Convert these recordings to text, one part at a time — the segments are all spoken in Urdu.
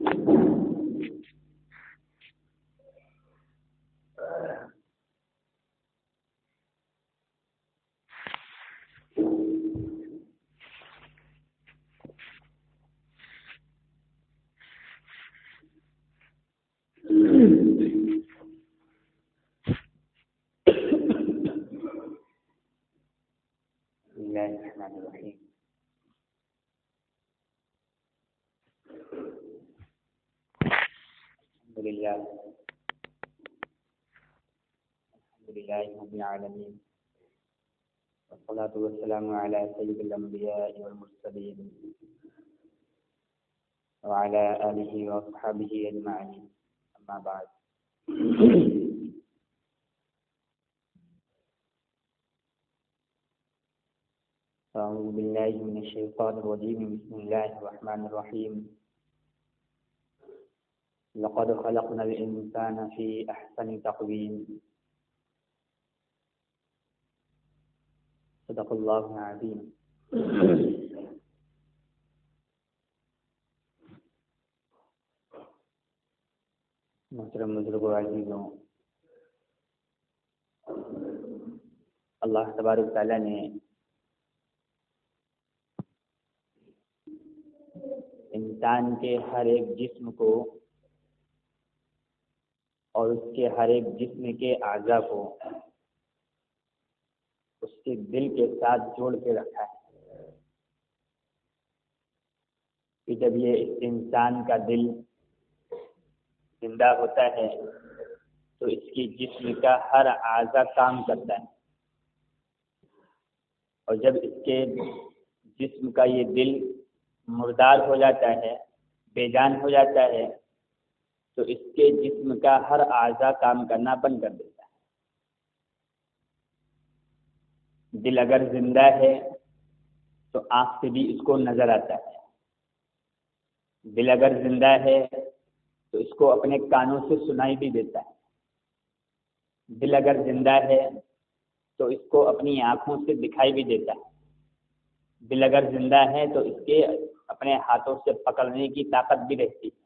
الحمدللہ رب العالمین والصلاة والسلام علی سید الانبیاء والمرسلین وعلی آلہ واصحابہ اجمعین، اما بعد۔ اعوذ باللہ من الشیطان الرجیم، بسم اللہ الرحمن الرحیم۔ لقد خلقنا الانسان فی احسن تقویم، صدق اللہ العظیم۔ محترم بزرگوں، عزیزوں، اللہ تبارک تعالیٰ نے انسان کے ہر ایک جسم کو اور اس کے ہر ایک جسم کے اعضاء کو اس کے دل کے ساتھ جوڑ کے رکھا ہے کہ جب یہ انسان کا دل زندہ ہوتا ہے تو اس کی جسم کا ہر اعضاء کام کرتا ہے، اور جب اس کے جسم کا یہ دل مردار ہو جاتا ہے، بے جان ہو جاتا ہے، تو اس کے جسم کا ہر اعضاء کام کرنا بند کر دیتا ہے۔ دل اگر زندہ ہے تو آنکھ سے بھی اس کو نظر آتا ہے، دل اگر زندہ ہے تو اس کو اپنے کانوں سے سنائی بھی دیتا ہے، دل اگر زندہ ہے تو اس کو اپنی آنکھوں سے دکھائی بھی دیتا ہے، دل اگر زندہ ہے تو اس کے اپنے ہاتھوں سے پکڑنے کی طاقت بھی رہتی ہے،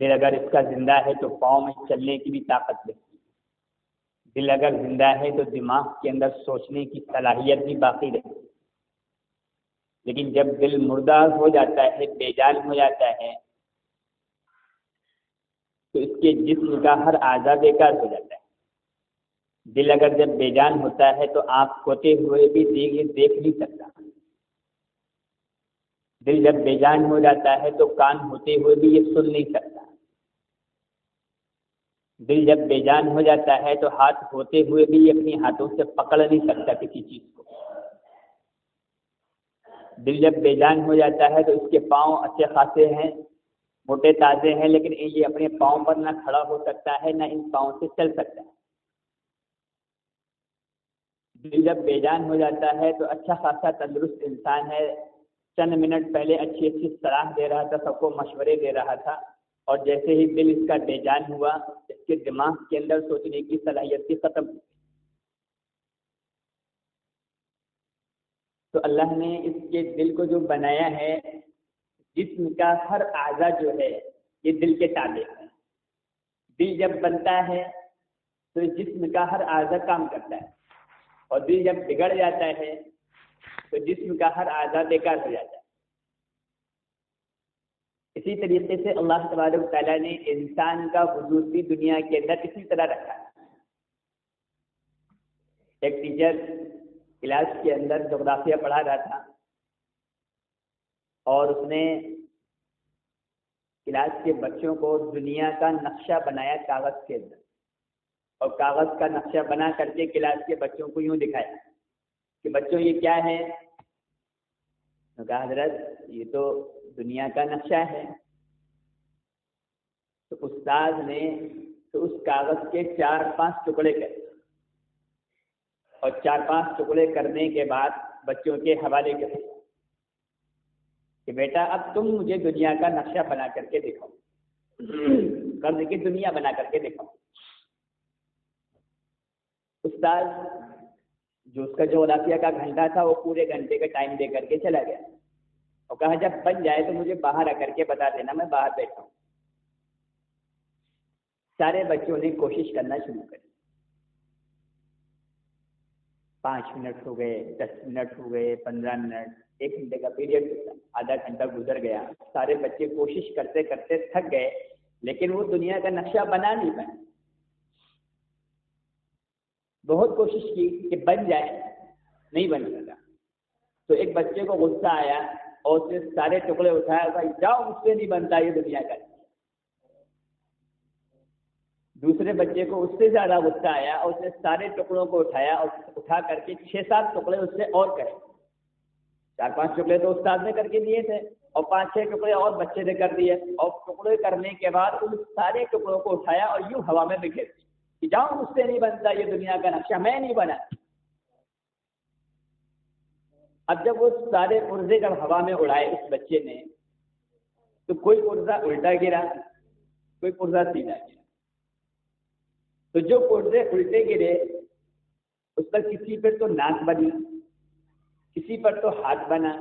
دل اگر اس کا زندہ ہے تو پاؤں میں چلنے کی بھی طاقت رہتی ہے، دل اگر زندہ ہے تو دماغ کے اندر سوچنے کی صلاحیت بھی باقی رہتی ہے۔ لیکن جب دل مردہ ہو جاتا ہے، بے جان ہو جاتا ہے، تو اس کے جسم کا ہر اعضاء بیکار ہو جاتا ہے۔ دل اگر جب بے جان ہوتا ہے تو آنکھ کھوتے ہوئے بھی دیکھ نہیں سکتا، دل جب بے جان ہو جاتا ہے تو کان ہوتے ہوئے بھی یہ سن نہیں سکتا، دل جب بے جان ہو جاتا ہے تو ہاتھ ہوتے ہوئے بھی یہ اپنی ہاتھوں سے پکڑ نہیں سکتا کسی چیز کو، دل جب بے جان ہو جاتا ہے تو اس کے پاؤں اچھے خاصے ہیں، موٹے تازے ہیں، لیکن یہ اپنے پاؤں پر نہ کھڑا ہو سکتا ہے نہ ان پاؤں سے چل سکتا ہے۔ دل جب بے جان ہو جاتا ہے تو اچھا خاصا تندرست انسان ہے، چند منٹ پہلے اچھی صلاح دے رہا تھا، سب کو مشورے دے رہا تھا، اور جیسے ہی دل اس کا بے جان ہوا، اس کے دماغ کے اندر سوچنے کی صلاحیت بھی ختم ہوئی۔ تو اللہ نے اس کے دل کو جو بنایا ہے، جسم کا ہر اعضاء جو ہے یہ دل کے تابع ہے۔ دل جب بنتا ہے تو اس جسم کا ہر اعضاء کام کرتا ہے، اور دل جب بگڑ جاتا ہے تو جسم کا ہر اعضاء بیکار ہو جاتا ہے۔ اسی طریقے سے اللہ تبارک تعالیٰ نے انسان کا وجود بھی دنیا کے اندر اسی طرح رکھا ہے۔ ایک ٹیچر کلاس کے اندر جغرافیہ پڑھا رہا تھا، اور اس نے کلاس کے بچوں کو دنیا کا نقشہ بنایا کاغذ کے اندر، اور کاغذ کا نقشہ بنا کر کے کلاس کے بچوں کو یوں دکھایا کہ بچوں یہ کیا ہے؟ تو کہا حضرت یہ تو دنیا کا نقشہ ہے۔ تو استاد نے تو اس کاغذ کے 4-5 ٹکڑے کرے، اور 4-5 ٹکڑے کرنے کے بعد بچوں کے حوالے کرے کہ بیٹا اب تم مجھے دنیا کا نقشہ بنا کر کے دکھاؤ، قرض کی دنیا بنا کر کے دکھاؤ۔ استاد جو اس کا جغرافیہ کا گھنٹہ تھا وہ پورے گھنٹے کا ٹائم دے کر کے چلا گیا، اور کہا جب بن جائے تو مجھے باہر آ کر کے بتا دینا، میں باہر بیٹھا ہوں۔ سارے بچوں نے کوشش کرنا شروع کر دی۔ 5 منٹ ہو گئے، 10 منٹ ہو گئے، 15 منٹ، 1 گھنٹے کا پیریڈ ہوتا، آدھا گھنٹہ گزر گیا۔ سارے بچے کوشش کرتے کرتے تھک گئے، لیکن وہ دنیا کا نقشہ بنا نہیں پائے۔ بہت کوشش کی کہ بن جائے، نہیں بن سکا۔ تو ایک بچے کو غصہ آیا اور اس نے سارے ٹکڑے اٹھایا، بھائی جاؤ، مجھ سے نہیں بنتا یہ دنیا کا۔ دوسرے بچے کو اس سے زیادہ غصہ آیا اور اس نے سارے ٹکڑوں کو اٹھایا اور اٹھا کر کے 6-7 ٹکڑے اس سے اور کرے۔ 4-5 ٹکڑے تو استاد نے کر کے دیے تھے اور 5-6 ٹکڑے اور بچے نے کر دیے، اور ٹکڑے کرنے کے بعد ان سارے ٹکڑوں کو اٹھایا اور یوں ہوا میں بکھیر دی کہ جاؤ، مجھ سے نہیں بنتا یہ دنیا کا نقشہ، میں نہیں بنا۔ اب جب وہ سارے پرزے جب ہوا میں اڑائے اس بچے نے، تو کوئی پرزہ الٹا گرا، کوئی پرزہ سیدھا گرا۔ تو جو پرزے الٹے گرے اس پر کسی پر تو ناک بنی، کسی پر تو ہاتھ بنا،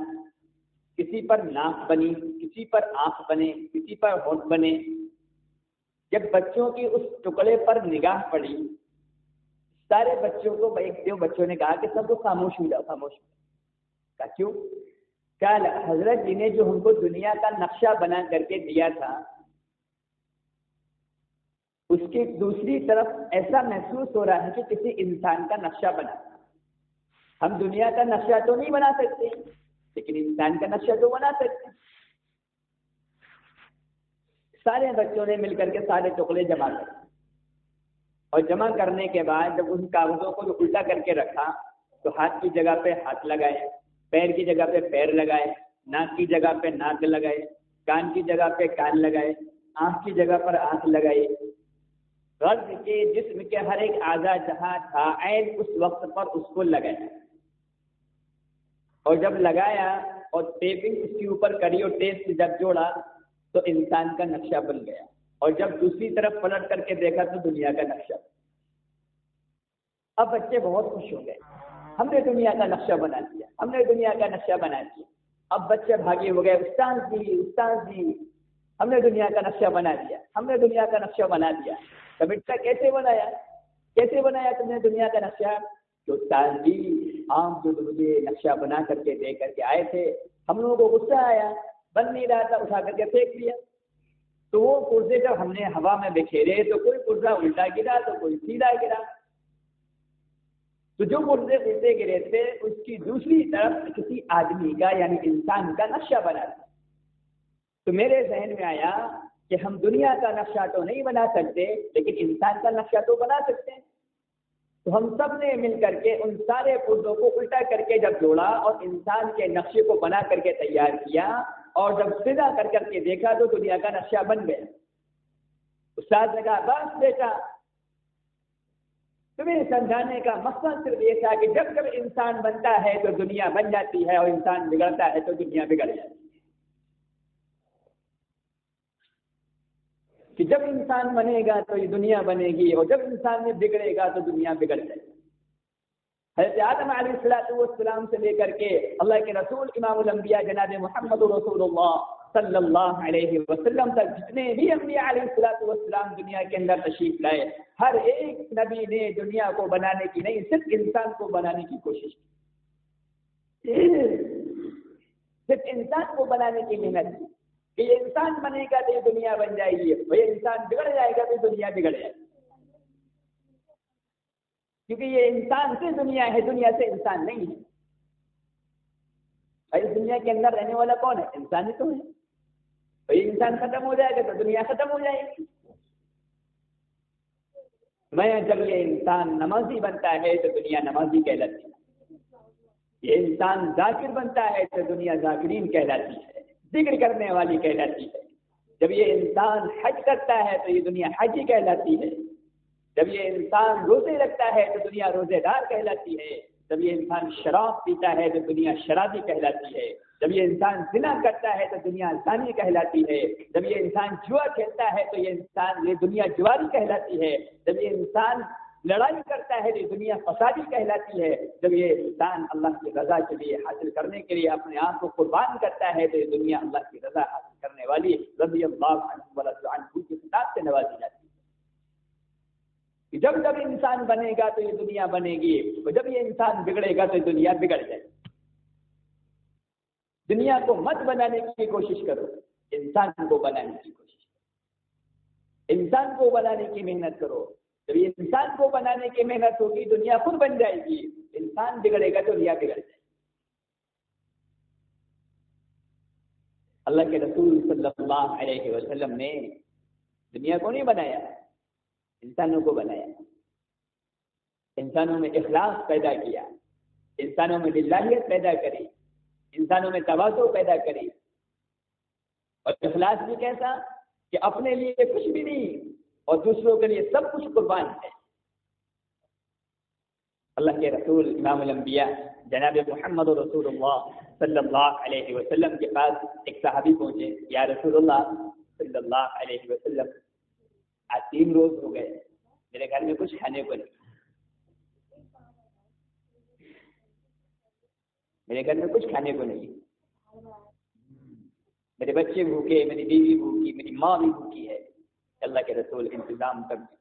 کسی پر ناک بنی، کسی پر آنکھ بنے، کسی پر ہونٹ بنے۔ جب بچوں کی اس ٹکڑے پر نگاہ پڑی، سارے بچوں کو ایک دو بچوں نے کہا کہ سب کو خاموش ہو جاؤ، خاموش ہو جاؤ۔ کہا کیوں؟ کہا حضرت جی نے جو ہم کو دنیا کا نقشہ بنا کر کے دیا تھا، اس کی دوسری طرف ایسا محسوس ہو رہا ہے کہ کسی انسان کا نقشہ بنا۔ ہم دنیا کا نقشہ تو نہیں بنا سکتے، لیکن انسان کا نقشہ تو بنا سکتے۔ سارے بچوں نے مل کر کے سارے ٹکڑے جمع کر، اور جمع کرنے کے بعد جب ان کاغذوں کو الٹا کر کے رکھا تو ہاتھ کی جگہ پہ ہاتھ لگائے، پیر کی جگہ پہ پیر لگائے، ناک کی جگہ پہ ناک لگائے، کان کی جگہ پہ کان لگائے، آنکھ کی جگہ پر آنکھ لگائی۔ غرض کے جسم کے ہر ایک اعضاء جہاں تھا عین اس وقت پر اس کو لگایا، اور جب لگایا اور ٹیپنگ اس کے اوپر کری اور ٹیپ سے جب جوڑا تو انسان کا نقشہ بن گیا، اور جب دوسری طرف پلٹ کر کے دیکھا تو دنیا کا نقشہ۔ اب بچے بہت خوش ہو گئے، ہم نے دنیا کا نقشہ بنا دیا، ہم نے دنیا کا نقشہ بنا دیا۔ اب بچے بھاگے ہو گئے، استاد جی، استاد جی، ہم نے دنیا کا نقشہ بنا دیا، ہم نے دنیا کا نقشہ بنا دیا۔ تو بیٹا کیسے بنایا، کیسے بنایا تم نے دنیا کا نقشہ؟ تو استاد جی آپ جو مجھے نقشہ بنا کر کے دے کر کے آئے تھے، ہم لوگوں کو غصہ آیا، بن نہیں رہا تھا، اٹھا کر کے پھینک دیا۔ تو وہ پرزے جب ہم نے ہوا میں بکھیرے تو کوئی پرزہ الٹا گرا تو کوئی سیدھا گرا۔ تو جو پرزے الٹے گرے تھے اس کی دوسری طرف کسی آدمی کا یعنی انسان کا نقشہ بنا تھا۔ تو میرے ذہن میں آیا کہ ہم دنیا کا نقشہ تو نہیں بنا سکتے، لیکن انسان کا نقشہ تو بنا سکتے ہیں۔ تو ہم سب نے مل کر کے ان سارے پرزوں کو الٹا کر کے جب جوڑا اور انسان کے نقشے کو بنا کر کے تیار کیا، اور جب سیدھا کر کر کے دیکھا تو دنیا کا نقشہ بن گیا۔ استاد نے کہا بس بیٹا، تمہیں سمجھانے کا مقصد صرف یہ تھا کہ جب جب انسان بنتا ہے تو دنیا بن جاتی ہے، اور انسان بگڑتا ہے تو دنیا بگڑ جاتی ہے۔ کہ جب انسان بنے گا تو یہ دنیا بنے گی، اور جب انسان میں بگڑے گا تو دنیا بگڑ جائے گی۔ حضرت آدم علیہ السلام سے لے کر کے اللہ کے رسول امام الانبیاء جناب محمد رسول اللہ صلی اللہ علیہ وسلم تک جتنے بھی انبیاء علیہ السلام دنیا کے اندر تشریف لائے، ہر ایک نبی نے دنیا کو بنانے کی نہیں، صرف انسان کو بنانے کی کوشش کی، صرف انسان کو بنانے کی محنت کی کہ یہ انسان بنے گا تو یہ دنیا بن جائے گی، اور یہ انسان بگڑ جائے گا تو دنیا بگڑ جائے گی۔ کیونکہ یہ انسان سے دنیا ہے، دنیا سے انسان نہیں ہے۔ اور اس دنیا کے اندر رہنے والا کون ہے؟ انسان ہی تو ہے۔ اور یہ انسان ختم ہو جائے گا تو دنیا ختم ہو جائے گی۔ میں جب یہ انسان نمازی بنتا ہے تو دنیا نمازی کہلاتی ہے، یہ انسان ذاکر بنتا ہے تو دنیا ذاکرین کہلاتی ہے، ذکر کرنے والی کہلاتی ہے۔ جب یہ انسان حج کرتا ہے تو یہ دنیا حجی کہلاتی ہے۔ جب یہ انسان روزے رکھتا ہے تو دنیا روزے دار کہلاتی ہے۔ جب یہ انسان شراب پیتا ہے تو دنیا شرابی کہلاتی ہے۔ جب یہ انسان زنا کرتا ہے تو دنیا زانی کہلاتی ہے۔ جب یہ انسان جوا کھیلتا ہے تو یہ دنیا جواری کہلاتی ہے۔ جب یہ انسان لڑائی کرتا ہے یہ دنیا فسادی کہلاتی ہے. جب یہ انسان اللہ کی رضا کے لیے حاصل کرنے کے لیے اپنے آپ کو قربان کرتا ہے تو یہ دنیا اللہ کی رضا حاصل کرنے والی رضی اللہ عنہ ورضوا عنہ کی خطاب سے نوازی جاتی ہے. جب جب انسان بنے گا تو یہ دنیا بنے گی، اور جب یہ انسان بگڑے گا تو یہ دنیا بگڑ جائے گی. دنیا کو مت بنانے کی کوشش کرو، انسان کو بنانے کی کوشش کرو، انسان کو بنانے کی محنت کرو. جب یہ انسان کو بنانے کی محنت ہوگی دنیا خود بن جائے گی. انسان بگڑے گا تو دنیا بگڑ جائے گی. اللہ کے رسول صلی اللہ علیہ وسلم نے دنیا کو نہیں بنایا، انسانوں کو بنایا. انسانوں میں اخلاص پیدا کیا، انسانوں میں للہیت پیدا کری، انسانوں میں تواضع پیدا کری. اور اخلاص بھی کیسا کہ اپنے لیے کچھ بھی نہیں اور دوسروں کے لیے سب کچھ قربان ہے. اللہ کے رسول امام الانبیاء جناب محمد رسول اللہ صلی اللہ علیہ وسلم کے پاس ایک صحابی پہنچے. یا رسول اللہ صلی اللہ علیہ وسلم، آج 3 روز ہو گئے میرے گھر میں کچھ کھانے کو نہیں، میرے گھر میں کچھ کھانے کو نہیں، میرے بچے بھوکے، میری بیوی بھوکی، میری ماں بھی بھوکی ہے. اللہ کے رسول انتظام کر دیں.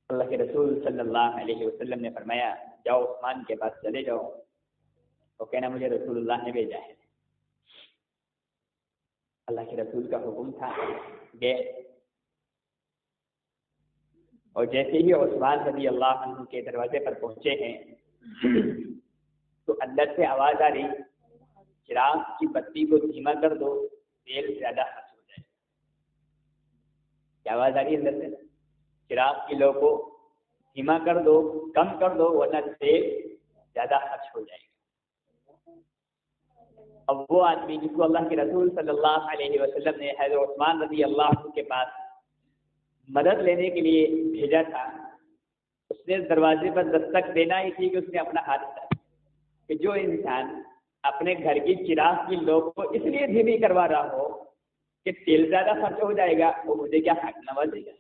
اللہ کے رسول صلی اللہ علیہ وسلم نے فرمایا جاؤ عثمان کے پاس چلے جاؤ، وہ کہنا مجھے رسول اللہ نے بھیجا ہے. اللہ کے رسول کا حکم تھا، گئے. اور جیسے ہی عثمان رضی اللہ عنہ کے دروازے پر پہنچے ہیں تو اندر سے آواز آ رہی چراغ کی بتی کو دھیما کر دو، تیل زیادہ خرچ ہو جائے. کیا آواز آ رہی ہے اندر سے؟ چراغ کی لو کو دھیما کر دو، کم کر دو، ورنہ تیل زیادہ خرچ ہو جائے گا. اب وہ آدمی جس کو اللہ کے رسول صلی اللہ علیہ وسلم نے حضرت عثمان رضی اللہ عنہ کے پاس مدد لینے کے لیے بھیجا تھا، اس نے دروازے پر دستک دینا ہی تھی کہ اس نے اپنا ہاتھ اٹھایا کہ جو انسان اپنے گھر کی چراغ کی لو کو اس لیے دھیمی کروا رہا ہو کہ تیل زیادہ خرچ ہو جائے گا، وہ مجھے کیا حق نوازے گا.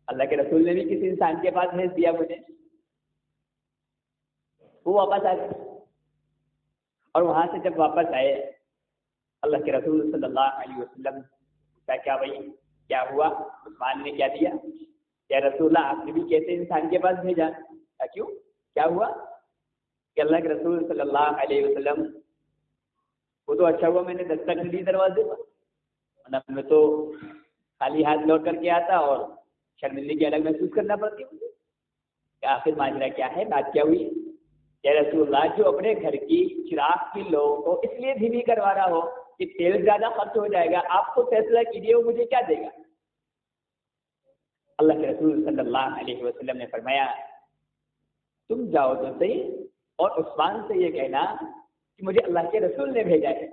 اللہ کے رسول نے بھی کسی انسان کے پاس بھیج دیا مجھے. وہ واپس آ گئے اور وہاں سے جب واپس آئے اللہ کے رسول صلی اللہ علیہ وسلم کا کیا بھائی کیا ہوا، عثمان نے کیا دیا؟ یا رسول اللہ آپ نے بھی کیسے انسان کے پاس بھیجا؟ کیوں کیا ہوا؟ کہ اللہ کے رسول صلی اللہ علیہ وسلم وہ تو اچھا ہوا میں نے دستک دی دروازے پر، ورنہ میں تو خالی ہاتھ لوٹ کر کے آتا اور شرمندگی کی الگ محسوس کرنا پڑتی مجھے. کہ آخر ماجرا کیا ہے، بات کیا ہوئی؟ یا رسول اللہ جو اپنے گھر کی چراغ کی لو کو اس لیے دھیمی کروا رہا ہو کہ تیل زیادہ خرچ ہو جائے گا، آپ کو فیصلہ کیجیے وہ مجھے کیا دے گا. اللہ کے رسول صلی اللہ علیہ وسلم نے فرمایا تم جاؤ تو صحیح اور عثمان سے یہ کہنا کہ مجھے اللہ کے رسول نے بھیجا ہے.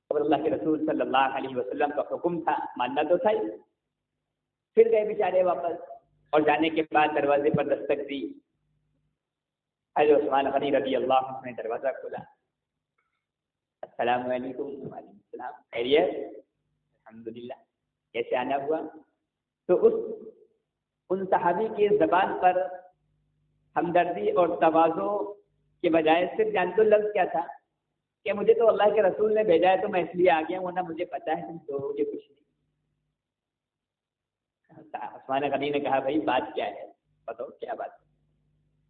اور اللہ کے رسول صلی اللہ علیہ وسلم کا حکم تھا، ماننا تو تھا ہی. پھر گئے بیچارے واپس اور جانے کے بعد دروازے پر دستک دی. حضرت عثمان غنی رضی اللہ عنہ نے دروازہ کھولا. السلام علیکم. وعلیکم السلام. خیریت؟ الحمدللہ. کیسے آنا ہوا؟ تو ان صحابی کی زبان پر ہمدردی اور تواضع کے بجائے صرف جانتے لفظ کیا تھا کہ مجھے تو اللہ کے رسول نے بھیجا ہے تو میں اس لیے آ گیا ہوں، ورنہ مجھے پتا ہے تم تو یہ کچھ نہیں. عثمان غنی نے کہا بھائی بات کیا ہے، بتاؤ کیا بات ہے؟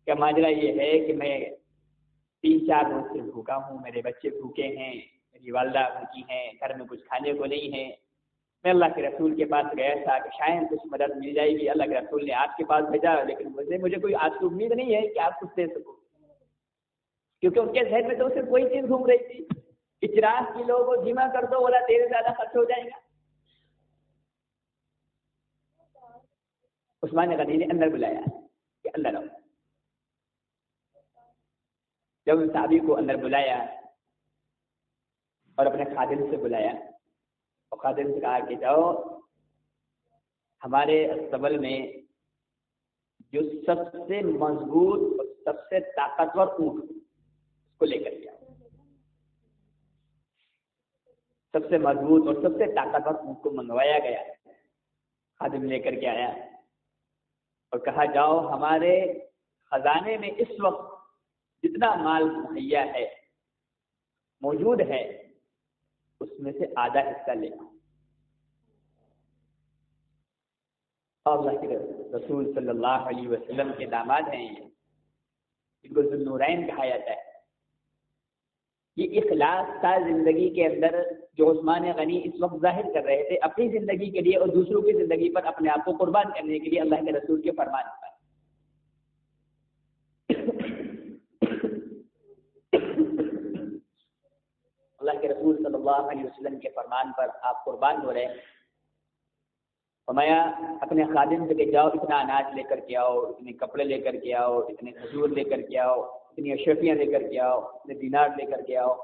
کہ ماجرا یہ ہے کہ میں 3-4 روز سے بھوکا ہوں، میرے بچے بھوکے ہیں، میری والدہ بھوکی ہیں، گھر میں کچھ کھانے کو نہیں ہے. میں اللہ کے رسول کے پاس گیا تھا کہ شاید کچھ مدد مل جائے گی. اللہ کے رسول نے آپ کے پاس بھیجا، لیکن مجھے کوئی آپ کی امید نہیں ہے کہ آپ کچھ دے سکو، کیونکہ ان کے ذہن میں تو صرف وہی چیز گھوم رہی تھی کہ چراغ کی لو کو دھیما کر دو والا تیل زیادہ خرچ ہو جائے گا. عثمان غنی نے اندر بلایا کہ اندر آؤ. جب ان صحابی کو اندر بلایا اور اپنے خادم سے بلایا اور خادم سے کہا کہ جاؤ ہمارے استبل میں جو سب سے مضبوط اور سب سے طاقتور اونٹ اس کو لے کر کے آؤ. سب سے مضبوط اور سب سے طاقتور اونٹ کو منگوایا گیا. خادم لے کر کے آیا اور کہا جاؤ ہمارے خزانے میں اس وقت جتنا مال مہیا ہے موجود ہے اس میں سے آدھا حصہ لے آؤ. اللہ کے رسول صلی اللہ علیہ وسلم کے داماد ہیں یہ، ان کو ذو النورین کہا جاتا ہے. یہ اخلاص تھا زندگی کے اندر جو عثمان غنی اس وقت ظاہر کر رہے تھے اپنی زندگی کے لیے اور دوسروں کی زندگی پر اپنے آپ کو قربان کرنے کے لیے اللہ کے رسول کے فرمان پر. اللہ کے رسول صلی اللہ علیہ وسلم کے فرمان پر آپ قربان ہو رہے ہیں. فرمایا اپنے خادم سے کہ جاؤ اتنا اناج لے کر کے آؤ، اتنے کپڑے لے کر کے آؤ، اتنے کھجور لے کر کے آؤ، اتنی اشرفیاں لے کر کے آؤ، اتنے دینار لے کر کے آؤ.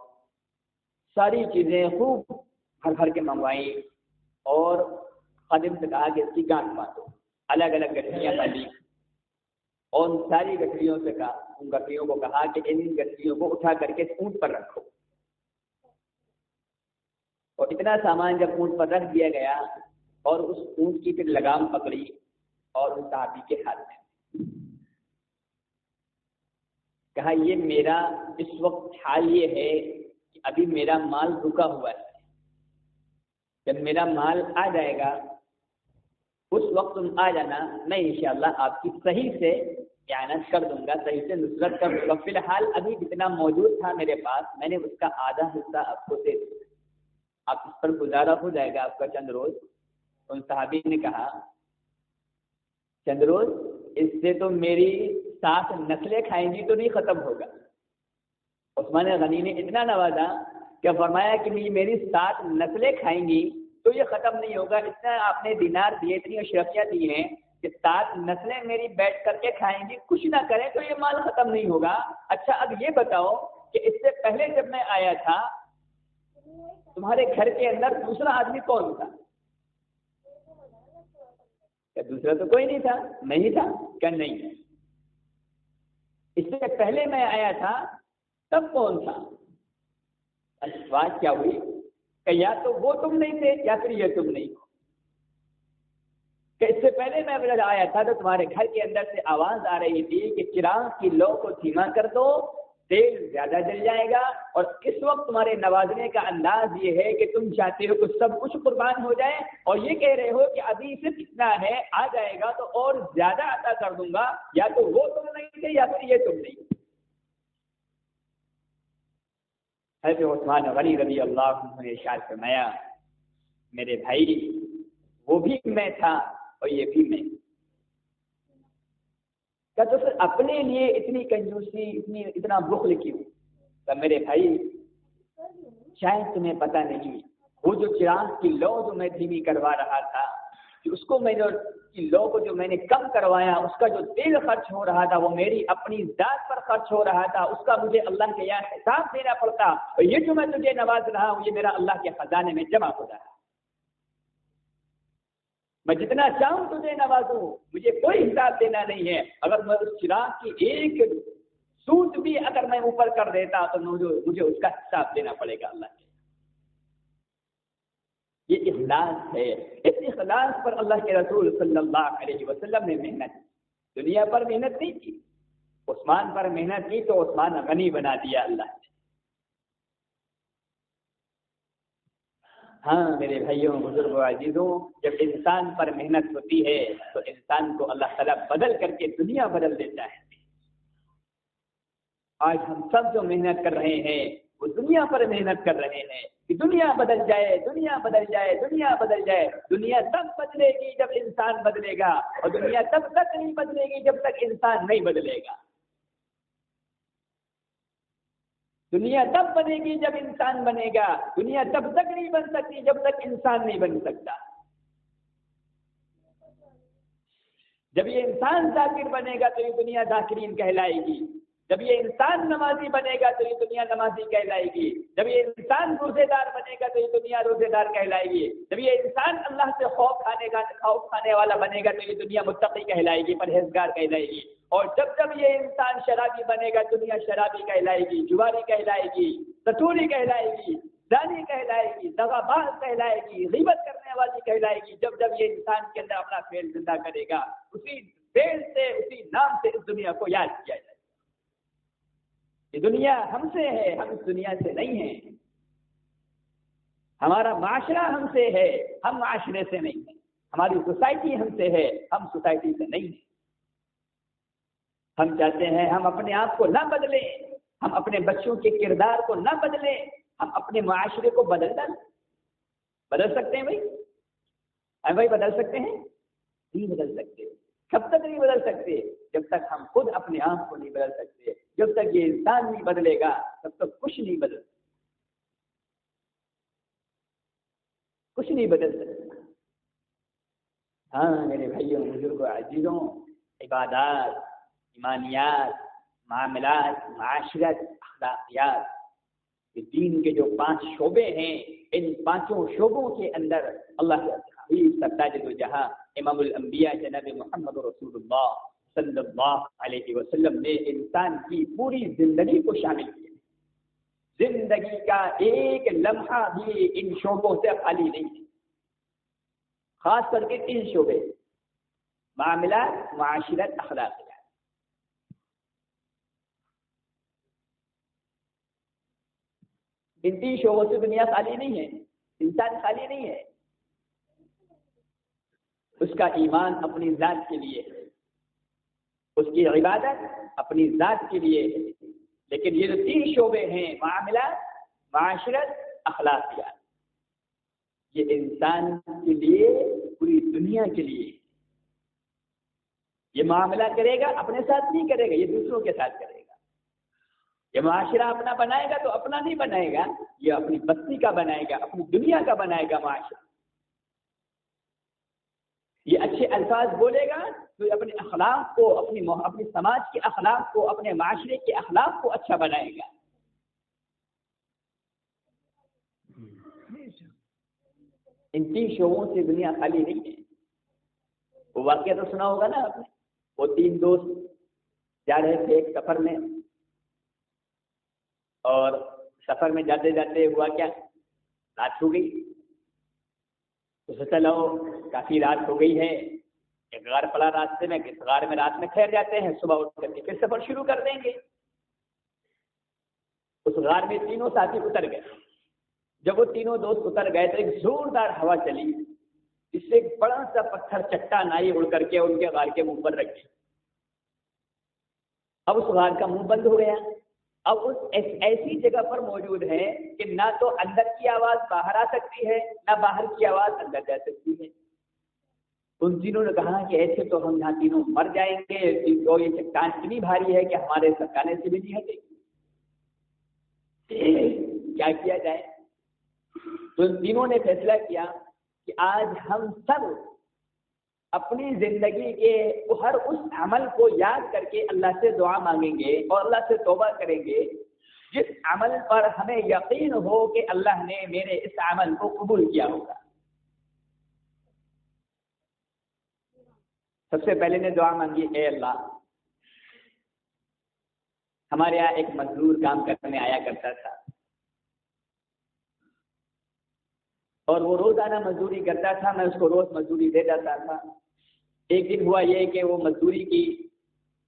ساری چیزیں خوب بھر بھر کے منگوائیں اور خادم سے کہا کہ اس کی گانٹھ باندھو. الگ الگ گٹھڑیاں باندھی اور ان ساری گٹھڑیوں سے کہا، ان گٹھڑیوں کو کہا کہ ان گٹھڑیوں کو اٹھا کر کے اونٹ پر رکھو. اور اتنا سامان جب اونٹ پر رکھ دیا گیا اور اس اونٹ کی پھر لگام پکڑی اور اس صحابی کے ہاتھ میں کہا یہ میرا اس وقت حال یہ ہے کہ ابھی میرا مال رکا ہوا ہے، جب میرا مال آ جائے گا اس وقت تم آ جانا، میں انشاءاللہ آپ کی صحیح سے اعانت کر دوں گا، صحیح سے نصرت کر دوں گا. فی الحال ابھی جتنا موجود تھا میرے پاس میں نے اس کا آدھا حصہ آپ کو دے دیا، آپ اس پر گزارا ہو جائے گا آپ کا چند روز. ان صحابی نے کہا چند روز، اس سے تو میری 7 نسلیں کھائیں گی تو نہیں ختم ہوگا. عثمان غنی نے اتنا نوازا کہ فرمایا کہ میری 7 نسلیں کھائیں گی تو یہ ختم نہیں ہوگا. اتنا آپ نے دینار دیے، اتنی اشرفیاں دی ہیں کہ 7 نسلیں میری بیٹھ کر کے کھائیں گی، کچھ نہ کریں تو یہ مال ختم نہیں ہوگا. اچھا اب یہ بتاؤ کہ اس سے پہلے جب میں آیا تھا تمہارے گھر کے اندر دوسرا آدمی کون تھا؟ کہ دوسرا تو کوئی نہیں تھا. نہیں تھا کہ نہیں، اس سے پہلے میں آیا تھا تب کون تھا؟ بات کیا ہوئی کہ یا تو وہ تم نہیں تھے یا پھر یہ تم نہیں ہو. کہ اس سے پہلے میں آیا تھا تو تمہارے گھر کے اندر سے آواز آ رہی تھی کہ چراغ کی لو کو دھیما کر دو، تیل زیادہ جل جائے گا. اور اس وقت تمہارے نوازنے کا انداز یہ ہے کہ تم چاہتے ہو کہ سب کچھ قربان ہو جائے اور یہ کہہ رہے ہو کہ ابھی صرف اتنا ہے، آ جائے گا تو اور زیادہ عطا کر دوں گا. یا تو وہ تم نہیں تھے یا پھر یہ تم نہیں. حضرت عثمان غنی رضی اللہ عنہ نے ارشاد فرمایا میرے بھائی وہ بھی میں تھا اور یہ بھی میں. کیا تو پھر اپنے لیے اتنی کنجوسی اتنا بخل کیوں؟ تو میرے بھائی شاید تمہیں پتہ نہیں، وہ جو چراغ کی لو جو میں دھیمی کروا رہا تھا کہ اس کو میں لو کو جو میں نے کم کروایا، اس کا جو تیل خرچ ہو رہا تھا وہ میری اپنی ذات پر خرچ ہو رہا تھا، اس کا مجھے اللہ کے یہاں حساب دینا پڑتا. اور یہ جو میں تجھے نواز رہا ہوں یہ میرا اللہ کے خزانے میں جمع ہو رہا ہے. میں جتنا چاہوں تجھے نوازوں، مجھے کوئی حساب دینا نہیں ہے. اگر میں اس چراغ کی ایک سوت بھی اگر میں اوپر کر دیتا تو مجھے اس کا حساب دینا پڑے گا اللہ کے. یہ اخلاص ہے. اس اخلاص پر اللہ کے رسول صلی اللہ علیہ وسلم نے محنت کی. دنیا پر محنت نہیں کی، عثمان پر محنت کی تو عثمان غنی بنا دیا اللہ نے. ہاں میرے بھائیوں بزرگوں عزیزوں، جب انسان پر محنت ہوتی ہے تو انسان کو اللہ تعالیٰ بدل کر کے دنیا بدل دیتا ہے. آج ہم سب جو محنت کر رہے ہیں وہ دنیا پر محنت کر رہے ہیں کہ دنیا بدل جائے، دنیا بدل جائے، دنیا بدل جائے. دنیا تب بدلے گی جب انسان بدلے گا، اور دنیا تب تک نہیں بدلے گی جب تک انسان نہیں بدلے گا. دنیا تب بنے گی جب انسان بنے گا، دنیا تب تک نہیں بن سکتی جب تک انسان نہیں بن سکتا. جب یہ انسان ذاکر بنے گا تو یہ دنیا ذاکرین کہلائے گی. جب یہ انسان نمازی بنے گا تو یہ دنیا نمازی کہلائے گی. جب یہ انسان روزے دار بنے گا تو یہ دنیا روزے دار کہلائے گی. جب یہ انسان اللہ سے خوف کھانے والا بنے گا تو یہ دنیا متقی کہلائے گی، پرہیزگار کہلائے گی. اور جب یہ انسان شرابی بنے گا دنیا شرابی کہلائے گی، جواری کہلائے گی، سٹوری کہلائے گی، زانی کہلائے گی، دغاباز کہلائے گی، غیبت کرنے نوازی کہلائے گی جب جب یہ انسان کے اندر اپنا فعل زندہ کرے گا، اسی فعل سے اسی نام سے اس دنیا کو یاد کیا جائے گا۔ یہ دنیا ہم سے ہے، ہم اس دنیا سے نہیں ہیں۔ ہمارا معاشرہ ہم سے ہے، ہم معاشرے سے نہیں ہیں۔ ہماری سوسائٹی ہم سے ہے، ہم سوسائٹی سے نہیں ہیں۔ ہم چاہتے ہیں ہم اپنے آپ کو نہ بدلیں، ہم اپنے بچوں کے کردار کو نہ بدلیں، ہم اپنے معاشرے کو بدل سکتے ہیں بھائی بدل سکتے ہیں؟ نہیں بدل سکتے۔ کب تک نہیں بدل سکتے؟ جب تک ہم خود اپنے آپ کو نہیں بدل سکتے، جب تک یہ انسان نہیں بدلے گا تب تک کچھ نہیں بدل سکتا، کچھ نہیں بدل سکتا۔ ہاں میرے بھائیوں بزرگوں عزیزوں، عبادات، ایمانیات، معاملات، معاشرت، اخلاقیات، یہ دین کے جو 5 شعبے ہیں، ان 5 شعبوں کے اندر اللہ کے حبیب سرتاج دو جہاں امام الانبیاء جناب محمد رسول اللہ صلی اللہ علیہ وسلم نے انسان کی پوری زندگی کو شامل کیا۔ زندگی کا ایک لمحہ بھی ان شعبوں سے خالی نہیں ہے، خاص کر کے 3 شعبے: معاملات، معاشرت، اخلاقیات۔ ان 3 شعبوں سے دنیا خالی نہیں ہے، انسان خالی نہیں ہے۔ اس کا ایمان اپنی ذات کے لیے ہے، اس کی عبادت اپنی ذات کے لیے ہے، لیکن یہ جو 3 شعبے ہیں، معاملات، معاشرت، اخلاقیات، یہ انسان کے لیے، پوری دنیا کے لیے۔ یہ معاملہ کرے گا اپنے ساتھ نہیں کرے گا، یہ دوسروں کے ساتھ کرے گا۔ یہ معاشرہ اپنا بنائے گا تو اپنا نہیں بنائے گا، یہ اپنی بستی کا بنائے گا، اپنی دنیا کا بنائے گا معاشرہ۔ یہ اچھے الفاظ بولے گا تو اپنے اخلاق کو، اپنی سماج کے اخلاق کو، اپنے معاشرے کے اخلاق کو اچھا بنائے گا۔ ان 3 شعبوں سے دنیا خالی نہیں ہے۔ وہ واقعہ تو سنا ہوگا نا آپ نے، وہ 3 دوست جا رہے تھے ایک سفر میں، اور سفر میں جاتے جاتے ہوا کیا، رات ہو گئی۔ تو سوچا لو کافی رات ہو گئی ہے، ایک غار پڑا راستے میں، اس غار میں رات میں ٹھہر جاتے ہیں، صبح اٹھ کر کے پھر سفر شروع کر دیں گے۔ اس غار میں تینوں ساتھی اتر گئے۔ جب وہ تینوں دوست اتر گئے تو ایک زوردار ہوا چلی، اس سے ایک بڑا سا پتھر چٹان آئی اڑ کر کے ان کے غار کے منہ پر رکھی۔ اب اس غار کا منہ بند ہو گیا۔ اب اس ایسی جگہ پر موجود ہے کہ نہ تو اندر کی آواز باہر آ سکتی ہے، نہ باہر کی آواز اندر جا سکتی ہے۔ ان تینوں نے کہا کہ ایسے تو ہم یہاں تینوں مر جائیں گے، اور یہ چٹان اتنی بھاری ہے کہ ہمارے سرکانے سے بھی نہیں ہٹے گی، کیا کیا جائے؟ تو ان تینوں نے فیصلہ کیا کہ آج ہم سب اپنی زندگی کے ہر اس عمل کو یاد کر کے اللہ سے دعا مانگیں گے اور اللہ سے توبہ کریں گے جس عمل پر ہمیں یقین ہو کہ اللہ نے میرے اس عمل کو قبول کیا ہوگا۔ سب سے پہلے نے دعا مانگی، اے اللہ، ہمارے یہاں ایک مزدور کام کرنے آیا کرتا تھا، اور وہ روزانہ مزدوری کرتا تھا، میں اس کو روز مزدوری دے جاتا تھا۔ ایک دن ہوا یہ کہ وہ مزدوری کی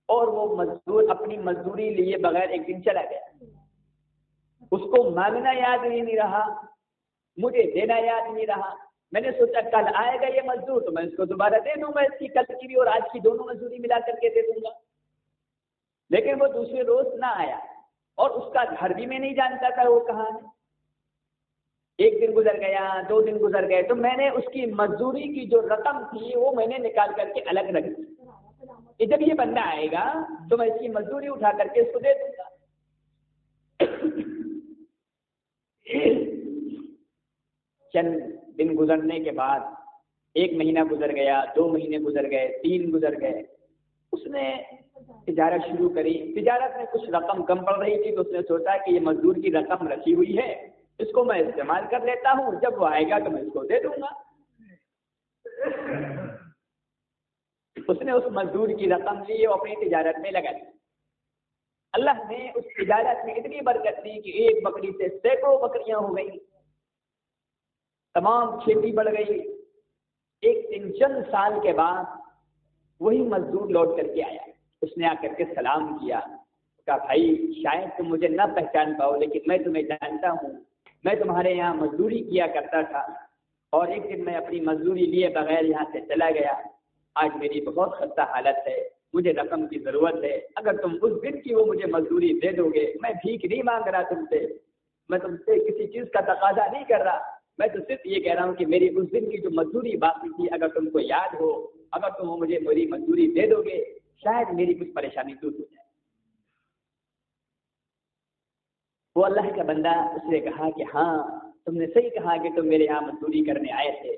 اور وہ مزدور اپنی مزدوری لیے بغیر ایک دن چلا گیا۔ اس کو مانگنا یاد نہیں رہا، مجھے دینا یاد نہیں رہا۔ میں نے سوچا کل آئے گا یہ مزدور تو میں اس کو دوبارہ دے دوں گا، اس کی کل کی بھی اور آج کی دونوں مزدوری ملا کر کے دے دوں گا۔ لیکن وہ دوسرے روز نہ آیا، اور اس کا گھر بھی میں نہیں جانتا تھا وہ کہاں ہے۔ ایک دن گزر گیا، 2 دن گزر گئے، تو میں نے اس کی مزدوری کی جو رقم تھی وہ میں نے نکال کر کے الگ رکھ دی کہ جب یہ بندہ آئے گا تو میں اس کی مزدوری اٹھا کر کے اس کو دے دوں گا۔ چند دن گزرنے کے بعد 1 مہینہ گزر گیا، 2 مہینے گزر گئے، 3 گزر گئے، اس نے تجارت شروع کری۔ تجارت میں کچھ رقم کم پڑ رہی تھی تو اس نے سوچا کہ یہ مزدور کی رقم رکھی ہوئی ہے، اس کو میں استعمال کر لیتا ہوں، جب وہ آئے گا تو میں اس کو دے دوں گا۔ اس نے اس مزدور کی رقم لی اور اپنی تجارت میں لگا دی۔ اللہ نے اس تجارت میں اتنی برکت دی کہ ایک بکری سے سینکڑوں بکریاں ہو گئی، تمام کھیتی بڑھ گئی، ایک دن چند سال کے بعد وہی مزدور لوٹ کر کے آیا. اس نے آ کر کے سلام کیا, کہا بھائی شاید تم مجھے نہ پہچان پاؤ لیکن میں تمہیں جانتا ہوں, میں تمہارے یہاں مزدوری کیا کرتا تھا اور ایک دن میں اپنی مزدوری لیے بغیر یہاں سے چلا گیا. آج میری بہت خستہ حالت ہے, مجھے رقم کی ضرورت ہے, اگر تم اس دن کی وہ مجھے مزدوری دے دو گے. میں بھیک نہیں مانگ رہا تم سے, میں تم سے کسی چیز کا تقاضا نہیں کر رہا, میں تو صرف یہ کہہ رہا ہوں کہ میری اس دن کی جو مزدوری باقی تھی اگر تم کو یاد ہو, اگر تم مجھے میری مزدوری دے دو گے شاید میری کچھ پریشانی دور ہو جائے. وہ اللہ کا بندہ اس نے کہا کہ ہاں تم نے صحیح کہا کہ تم میرے یہاں مزدوری کرنے آئے تھے.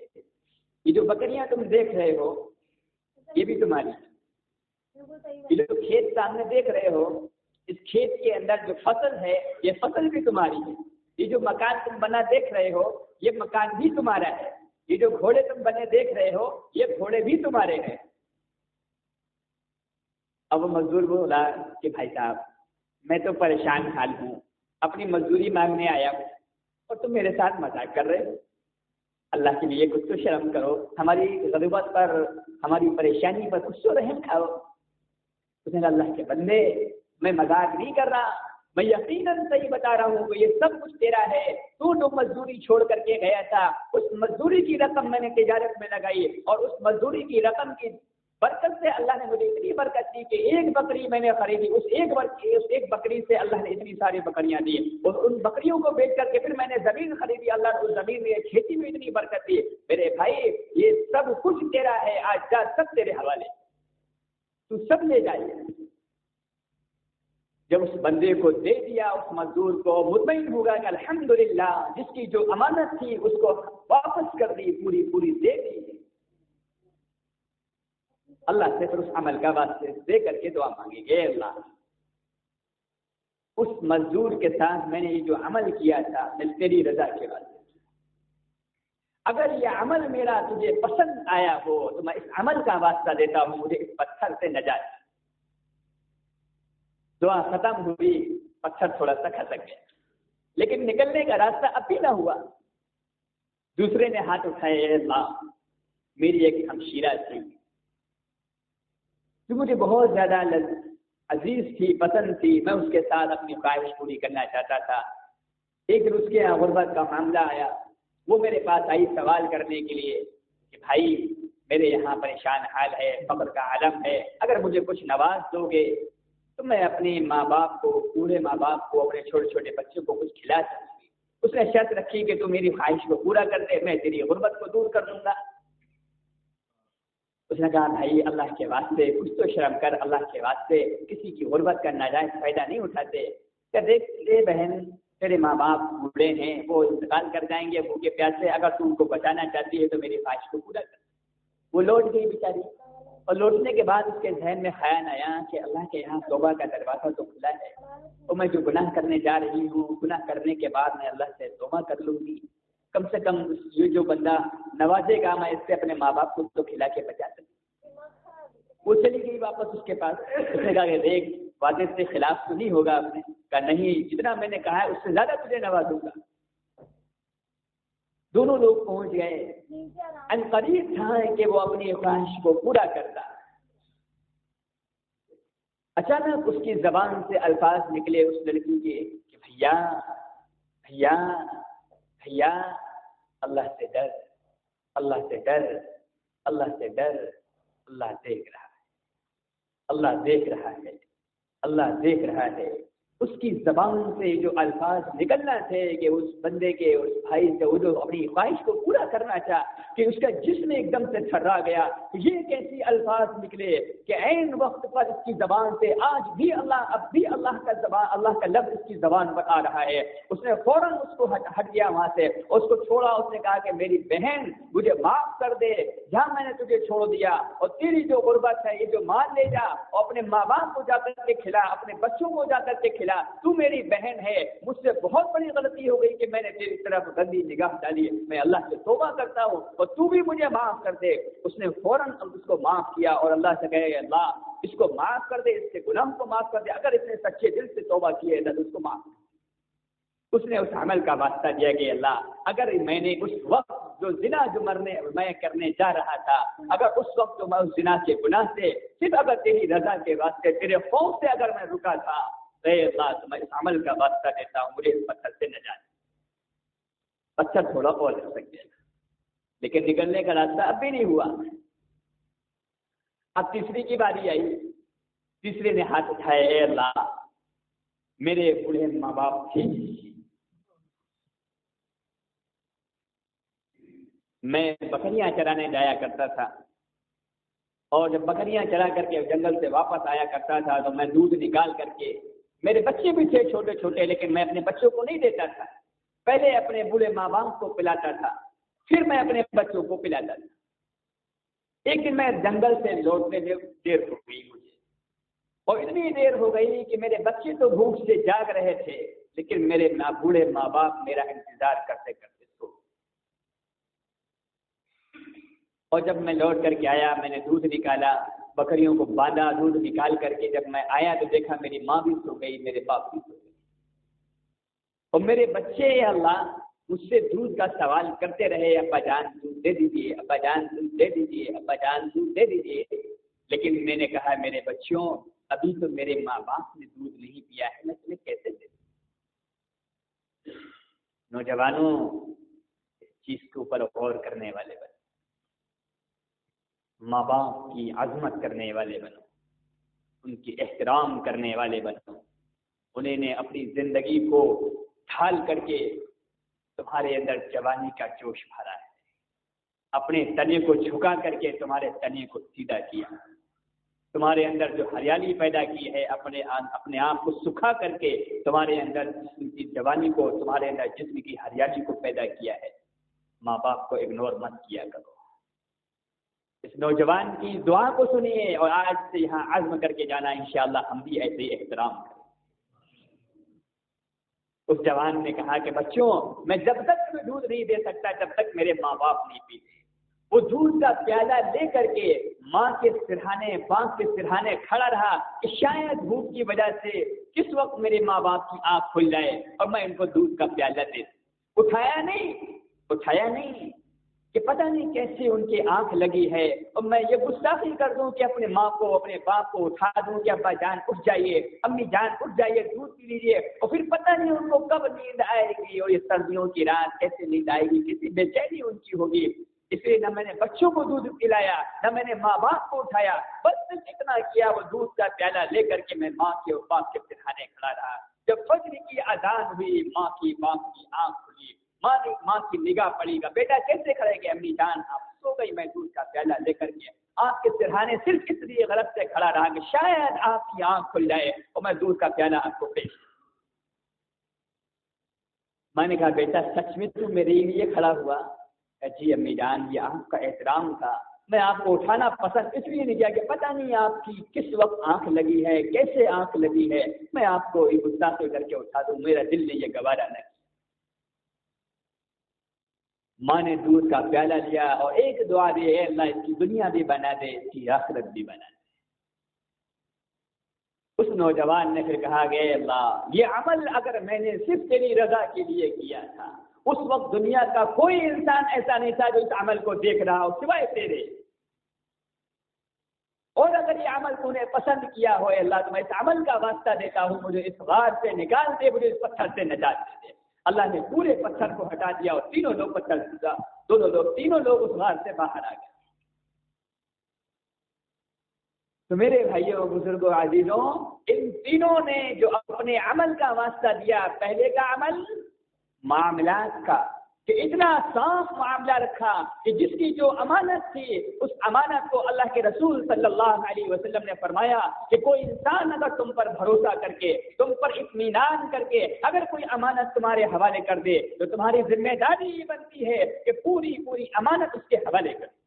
یہ جو بکریاں تم دیکھ رہے ہو یہ بھی تمہاری, یہ جو کھیت سامنے دیکھ رہے ہو اس کھیت کے اندر جو فصل ہے یہ فصل بھی تمہاری ہے. یہ جو مکان تم بنا دیکھ رہے ہو یہ مکان بھی تمہارا ہے. یہ جو گھوڑے تم بنے دیکھ رہے ہو یہ گھوڑے بھی تمہارے ہیں. اب وہ مزدور بولا کہ بھائی صاحب میں تو پریشان حال ہوں, اپنی مزدوری مانگنے آیا ہوں اور تم میرے ساتھ مذاق کر رہے ہو. اللہ کے لیے کچھ تو شرم کرو, ہماری غربت پر ہماری پریشانی پر کچھ تو رحم کھاؤ. اس نے کہا اللہ کے بندے میں مذاق نہیں کر رہا, میں یقیناً صحیح بتا رہا ہوں کہ یہ سب کچھ تیرا ہے. تو جو مزدوری چھوڑ کر کے گیا تھا اس مزدوری کی رقم میں نے تجارت میں لگائی اور اس مزدوری کی رقم کی برکت سے اللہ نے مجھے اتنی برکت دی کہ ایک بکری میں نے خریدی, اس ایک بکری سے اللہ نے اتنی ساری بکریاں دی اور ان بکریوں کو بیچ کر کے پھر میں نے زمین خریدی, اللہ نے اس زمین میں کھیتی میں اتنی برکت دی. میرے بھائی یہ سب کچھ تیرا ہے, آج جا سب تیرے حوالے, تو سب لے جائیے. جب اس بندے کو دے دیا اس مزدور کو مطمئن ہوگا کہ الحمدللہ جس کی جو امانت تھی اس کو واپس کر دی, پوری پوری دے دی. اللہ سے پھر اس عمل کا واسطے دے کر کے دعا مانگیں گے, اللہ اس مزدور کے ساتھ میں نے یہ جو عمل کیا تھا میں تیری رضا کے واسطے, اگر یہ عمل میرا تجھے پسند آیا ہو تو میں اس عمل کا واسطہ دیتا ہوں مجھے اس پتھر سے نجات. دعا ختم ہوئی, پتھر تھوڑا سا کھسک گیا لیکن نکلنے کا راستہ اب بھی نہ ہوا. دوسرے نے ہاتھ اٹھائے, اللہ میری ایک ہمشیرہ تھی جو مجھے بہت زیادہ عزیز تھی, پسند تھی, میں اس کے ساتھ اپنی خواہش پوری کرنا چاہتا تھا. ایک دن اس کے یہاں غربت کا معاملہ آیا, وہ میرے پاس آئی سوال کرنے کے لیے کہ بھائی میرے یہاں پریشان حال ہے, فقر کا عالم ہے, اگر مجھے کچھ نواز دو گے تو میں اپنے ماں باپ کو, پورے ماں باپ کو, اپنے چھوٹے چھوٹے بچوں کو کچھ کھلا سکوں گی. اس نے شرط رکھی کہ تو میری خواہش کو پورا کر دے, میں تیری غربت کو دور کر دوں گا. اس نے کہا بھائی اللہ کے واسطے کچھ تو شرم کر, اللہ کے واسطے کسی کی غربت کا ناجائز فائدہ نہیں اٹھاتے. کہ دیکھ لے بہن تیرے ماں باپ بوڑھے ہیں, وہ انتقال کر جائیں گے بھوکے پیاسے, اگر تو ان کو بچانا چاہتی ہے تو میری خواہش کو پورا کر. وہ لوٹ گئی بیچاری, اور لوٹنے کے بعد اس کے ذہن میں خیال آیا کہ اللہ کے یہاں توبہ کا دروازہ تو کھلا ہے, تو میں جو گناہ کرنے جا رہی ہوں گناہ کرنے کے بعد میں اللہ سے توبہ کر لوں گی, کم سے کم یہ جو بندہ نوازے گا میں اس سے اپنے ماں باپ کو تو کھلا کے بچا سکوں. وہ چلی گئی واپس اس کے پاس. اس نے کہا کہ دیکھ وعدے سے خلاف تو نہیں ہوگا. آپ نے کہا نہیں, جتنا میں نے کہا ہے اس سے زیادہ تجھے نوازوں گا. دونوں لوگ پہنچ گئے, ان قریب تھا کہ وہ اپنی خواہش کو پورا کرتا. اچانک اس کی زبان سے الفاظ نکلے اس لڑکی کے کہ بھیا بھیا بھیا اللہ سے ڈر, اللہ سے ڈر, اللہ سے ڈر, اللہ دیکھ رہا ہے, اللہ دیکھ رہا ہے, اللہ دیکھ رہا ہے. اس کی زبان سے جو الفاظ نکلنا تھے کہ اس بندے کے, اس بھائی سے وہ جو اپنی خواہش کو پورا کرنا چاہ کہ اس کا جسم ایک دم سے تھرا گیا. یہ کیسی الفاظ نکلے کہ عین وقت پر اس کی زبان سے آج بھی اللہ, اب بھی اللہ کا زبان, اللہ کا لفظ اس کی زبان پر آ رہا ہے. اس نے فوراً اس کو ہٹ گیا وہاں سے, اس کو چھوڑا. اس نے کہا کہ میری بہن مجھے معاف کر دے, جہاں میں نے تجھے چھوڑ دیا, اور تیری جو غربت ہے یہ جو مال لے جا اور اپنے ماں باپ کو جا کر کے کھلا, اپنے بچوں کو جا کر کے کھلا. تو میری بہن ہے, مجھ سے بہت بڑی غلطی ہو گئی کہ میں نے تیری طرف گندی نگاہ ڈالی, میں اللہ سے توبہ کرتا ہوں اور تو بھی مجھے معاف کر دے. اس نے فوراً اس کو معاف کیا اور اللہ سے کہے اللہ اس کو معاف کر دے, اس کے گناہ کو معاف کر دے, اگر اس نے سچے دل سے توبہ کی ہے تو اس کو معاف کر دے. اس نے اس عمل کا واسطہ دیا کہ اللہ اگر میں نے اس وقت جو زنا جو میں کرنے جا رہا تھا، اگر اس وقت میں اس زنا کے گناہ سے صرف اگر تیری رضا کے واسطے تیرے خوف سے اگر میں رکا تھا، اے اللہ تو میں اس عمل کا واسطہ دیتا ہوں، مجھے اس پتھر سے نجات۔ پتھر تھوڑا اور ہو سکتے ہیں لیکن نکلنے کا راستہ اب بھی نہیں ہوا۔ اب تیسری کی باری آئی، تیسرے نے ہاتھ اٹھائے، اے اللہ میرے بوڑھے ماں باپ تھے، میں بکریاں چرانے جایا کرتا تھا، اور جب بکریاں چرا کر کے جنگل سے واپس آیا کرتا تھا تو میں دودھ نکال کر کے، میرے بچے بھی تھے چھوٹے چھوٹے لیکن میں اپنے بچوں کو نہیں دیتا تھا، پہلے اپنے بوڑھے ماں باپ کو پلاتا تھا پھر میں اپنے بچوں کو پلاتا تھا۔ ایک دن میں جنگل سے لوٹنے میں دیر ہو گئی مجھے، اور اتنی دیر ہو گئی کہ میرے بچے تو بھوک سے جاگ رہے تھے لیکن میرے بوڑھے ماں باپ میرا انتظار کرتے کرتے سو۔ اور جب میں لوٹ کر کے آیا، میں نے دودھ نکالا، بکریوں کو باندھا، دودھ نکال کر کے جب میں آیا تو دیکھا میری ماں بھی سو گئی، میرے باپ بھی سو گئے، اور میرے بچے اللہ مجھ سے دودھ کا سوال کرتے رہے، ابا جان دودھ دے دیجیے، ابا جان دودھ دے دیجیے، ابا جان دودھ دے دیجیے، لیکن میں نے کہا میرے بچوں ابھی تو میرے ماں باپ نے دودھ نہیں پیا ہے، میں تمہیں کیسے دے دوں؟ نوجوانوں اس چیز کے اوپر غور کرنے والے بنو، ماں باپ کی عظمت کرنے والے بنو، ان کی احترام کرنے والے بنو، انہیں نے اپنی زندگی کو ڈھال کر کے تمہارے اندر جوانی کا جوش بھرا ہے، اپنے تنے کو جھکا کر کے تمہارے تنے کو سیدھا کیا، تمہارے اندر جو ہریالی پیدا کی ہے اپنے آپ کو سکھا کر کے تمہارے اندر جسم کی جوانی کو، تمہارے اندر جسم کی ہریالی کو پیدا کیا ہے۔ ماں باپ کو اگنور مت کیا کرو۔ اس نوجوان کی دعا کو سنیے اور آج سے یہاں عزم کر کے جانا، انشاءاللہ ہم بھی ایسے ہی احترام کریں۔ اس جوان نے کہا کہ بچوں میں جب تک تمہیں دودھ نہیں دے سکتا جب تک میرے ماں باپ نہیں پیتے۔ وہ دودھ کا پیالہ لے کر کے ماں کے سرہانے، باپ کے سرہانے کھڑا رہا کہ شاید بھوک کی وجہ سے کس وقت میرے ماں باپ کی آنکھ کھل جائے اور میں ان کو دودھ کا پیالہ دے دوں۔ اٹھایا نہیں کہ پتہ نہیں کیسے ان کی آنکھ لگی ہے، اور میں یہ گستاخی کر دوں کہ اپنے ماں کو، اپنے باپ کو اٹھا دوں کہ ابا جان اٹھ جائیے، امی جان اٹھ جائیے، دودھ پی لیجیے، اور پھر پتہ نہیں ان کو کب نیند آئے گی، اور یہ سردیوں کی رات کیسے نیند آئے گی، کتنی بے چینی ان کی ہوگی۔ اس لیے نہ میں نے بچوں کو دودھ پلایا، نہ میں نے ماں باپ کو اٹھایا، بس اتنا کیا، وہ دودھ کا پیالہ لے کر کے میں ماں کے اور باپ کے سرہانے کھڑا رہا۔ جب فجر کی اذان ہوئی، ماں کی باپ کی آنکھ کھلی، ماں کی نگاہ پڑی گا، بیٹا کیسے کھڑے گے؟ امی جان آپ سو گئی، میں دودھ کا پیالہ لے کر کے آپ کے سرہانے صرف اس لیے غلط سے کھڑا رہا کہ شاید آپ کی آنکھ کھل جائے اور میں دودھ کا پیالہ آپ کو پیش۔ میں نے کہا بیٹا سچ میں تو میرے لیے کھڑا ہوا؟ جی امی جان یہ آپ کا احترام تھا، میں آپ کو اٹھانا پسند اس لیے نہیں کیا کہ پتہ نہیں آپ کی کس وقت آنکھ لگی ہے، کیسے آنکھ لگی ہے، میں آپ کو گستاخی کر کے اٹھا دوں، میرا دل نے یہ گوارا نہ کیا۔ ماں نے دودھ کا پیالہ لیا اور ایک دعا دی، اے اللہ اس کی دنیا بھی بنا دے، اس کی آخرت بھی بنا دے۔ اس نوجوان نے پھر کہا کہ اے اللہ یہ عمل اگر میں نے صرف تیری رضا کے لیے کیا تھا، اس وقت دنیا کا کوئی انسان ایسا نہیں تھا جو اس عمل کو دیکھ رہا ہو سوائے تیرے، اور اگر یہ عمل تو نے پسند کیا ہو اے اللہ تو میں اس عمل کا واسطہ دیتا ہوں، مجھے اس غار سے نکال دے، مجھے اس پتھر سے نجات دے دے۔ اللہ نے پورے پتھر کو ہٹا دیا اور تینوں لوگ اس غار سے باہر آ گئے۔ تو میرے بھائیوں بزرگوں عزیزوں، ان تینوں نے جو اپنے عمل کا واسطہ دیا، پہلے کا عمل معاملات کا، کہ اتنا صاف معاملہ رکھا کہ جس کی جو امانت تھی اس امانت کو اللہ کے رسول صلی اللہ علیہ وسلم نے فرمایا کہ کوئی انسان اگر تم پر بھروسہ کر کے، تم پر اطمینان کر کے اگر کوئی امانت تمہارے حوالے کر دے تو تمہاری ذمہ داری یہ بنتی ہے کہ پوری امانت اس کے حوالے کر،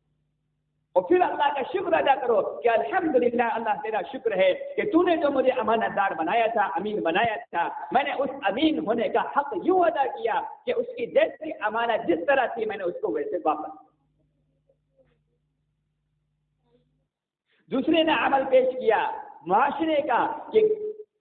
اور پھر اللہ کا شکر ادا کرو کہ الحمدللہ اللہ تیرا شکر ہے کہ تو نے جو مجھے امانت دار بنایا تھا، امین بنایا تھا، میں نے اس امین ہونے کا حق یوں ادا کیا کہ اس کی جیسی امانت جس طرح تھی میں نے اس کو ویسے واپس۔ دوسرے نے عمل پیش کیا معاشرے کا کہ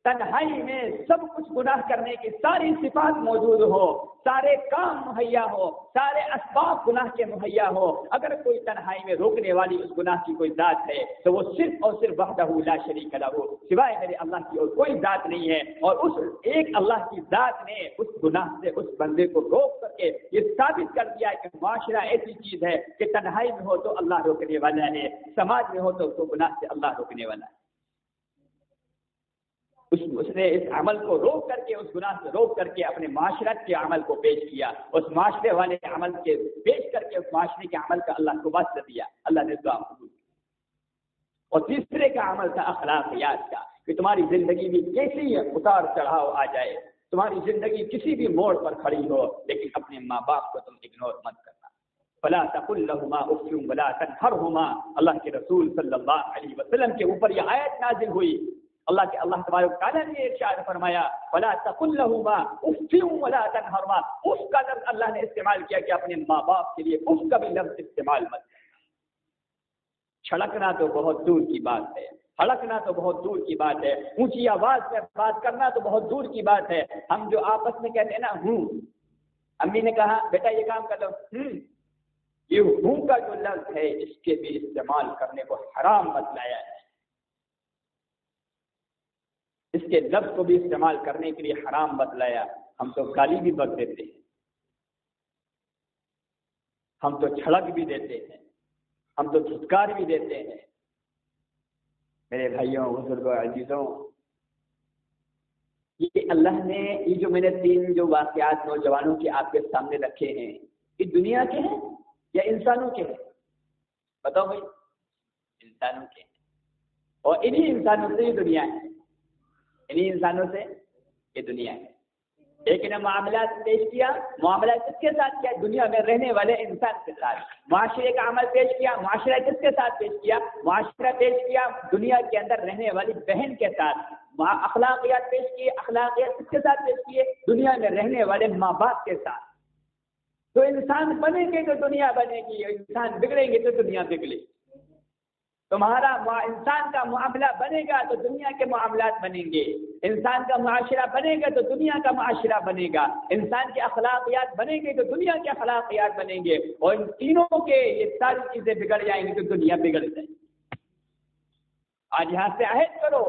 تنہائی میں سب کچھ گناہ کرنے کی ساری صفات موجود ہو، سارے کام مہیا ہو، سارے اسباب گناہ کے مہیا ہو، اگر کوئی تنہائی میں روکنے والی اس گناہ کی کوئی ذات ہے تو وہ صرف اور صرف وحدہ لا شریک لہ، سوائے میرے اللہ کی اور کوئی ذات نہیں ہے۔ اور اس ایک اللہ کی ذات نے اس گناہ سے اس بندے کو روک کر کے یہ ثابت کر دیا کہ معاشرہ ایسی چیز ہے کہ تنہائی میں ہو تو اللہ روکنے والا ہے، سماج میں ہو تو اس کو گناہ سے اللہ روکنے والا ہے۔ اس نے اس عمل کو روک کر کے، اس گناہ سے روک کر کے اپنے معاشرت کے عمل کو پیش کیا، اس معاشرے والے عمل کے پیش کر کے اس معاشرے کے عمل کا اللہ کو واسطہ دیا، اللہ نے دعا قبول کی۔ اور تیسرے کا عمل تھا اخلاقیات کا، کہ تمہاری زندگی میں کیسی اتار چڑھاؤ آ جائے، تمہاری زندگی کسی بھی موڑ پر کھڑی ہو، لیکن اپنے ماں باپ کو تم اگنور مت کرنا۔ فلا تقل لهما اف ولا تنهرهما، اللہ کے رسول صلی اللہ علیہ وسلم کے اوپر یہ آیت نازل ہوئی۔ اللہ تبارک تعالیٰ نے ارشاد فرمایا فلا تقل لهما اف ولا تنهرهما، اف کا لفظ اللہ نے استعمال کیا کہ اپنے ماں باپ کے لیے اف کا بھی لفظ استعمال مت کرنا۔ چھڑکنا تو بہت دور کی بات ہے، ہڑکنا تو بہت دور کی بات ہے، اونچی آواز میں بات کرنا تو بہت دور کی بات ہے۔ ہم جو آپس میں کہتے ہیں نا امی نے کہا بیٹا یہ کام کر لو، یہ کا جو لفظ ہے اس کے بھی استعمال کرنے کو حرام بتلایا ہے، اس کے لفظ کو بھی استعمال کرنے کے لیے حرام بتلایا۔ ہم تو گالی بھی بک دیتے ہیں، ہم تو چھڑک بھی دیتے ہیں، ہم تو دھتکار بھی دیتے ہیں۔ میرے بھائیوں بزرگوں عزیزوں، یہ اللہ نے یہ جو میں نے تین جو واقعات نوجوانوں کے آپ کے سامنے رکھے ہیں، یہ دنیا کے ہیں یا انسانوں کے ہیں؟ بتاؤ بھائی، انسانوں کے ہیں، اور انہی انسانوں سے یہ دنیا ہے، انہی انسانوں سے یہ دنیا ہے۔ ایک نے معاملات پیش کیا، معاملات کس کے ساتھ کیا؟ دنیا میں رہنے والے انسان کے ساتھ۔ معاشرے کا عمل پیش کیا، معاشرہ کس کے ساتھ پیش کیا؟ معاشرہ پیش کیا دنیا کے اندر رہنے والی بہن کے ساتھ۔ اخلاقیات پیش کیے، اخلاقیات کس کے ساتھ پیش کیے؟ دنیا میں رہنے والے ماں باپ کے ساتھ۔ تو انسان بنیں گے تو دنیا بنے گی، انسان بگڑیں گے تو دنیا بگڑے گی۔ تمہارا انسان کا معاملہ بنے گا تو دنیا کے معاملات بنیں گے، انسان کا معاشرہ بنے گا تو دنیا کا معاشرہ بنے گا، انسان کے اخلاقیات بنے گے تو دنیا کے اخلاقیات بنیں گے، اور ان تینوں کے یہ ساری چیزیں بگڑ جائیں گی تو دنیا بگڑ جائے گی۔ آج یہاں سے عہد کرو